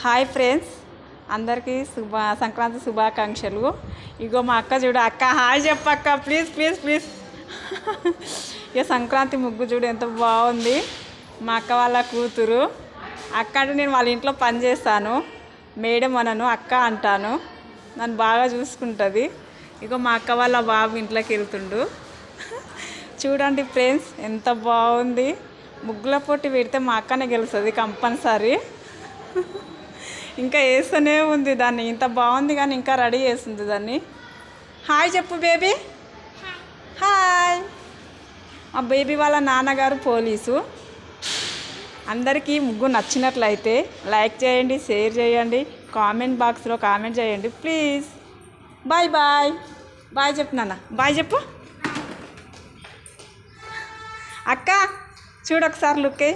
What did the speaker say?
Hi friends, అందరికీ సంక్రాంతి శుభాకాంక్షలు. ఇగో మా అక్క చూడు. అక్క హాయ్ చెప్పక్క, ప్లీజ్ ప్లీజ్ ప్లీజ్. ఇక సంక్రాంతి ముగ్గు చూడు ఎంత బాగుంది. మా అక్క వాళ్ళ కూతురు. అక్క అంటే నేను వాళ్ళ ఇంట్లో పని చేస్తాను, మేడం అనను, అక్క అంటాను. నన్ను బాగా చూసుకుంటుంది. ఇగో మా అక్క వాళ్ళ బాబు ఇంట్లోకి వెళ్తుండు. చూడండి ఫ్రెండ్స్ ఎంత బాగుంది. ముగ్గుల పోటీ పెడితే మా అక్కనే గెలుస్తుంది కంపల్సరీ. ఇంకా వేస్తూనే ఉంది దాన్ని. ఇంత బాగుంది కానీ ఇంకా రెడీ చేస్తుంది దాన్ని. హాయ్ చెప్పు బేబీ. హాయ్. మా బేబీ వాళ్ళ నాన్నగారు పోలీసు. అందరికీ ముగ్గు నచ్చినట్లయితే లైక్ చేయండి, షేర్ చేయండి, కామెంట్ బాక్స్లో కామెంట్ చేయండి ప్లీజ్. Bye bye. బాయ్ చెప్పు నాన్న. బాయ్ చెప్పు. అక్క చూడు ఒకసారి లుక్.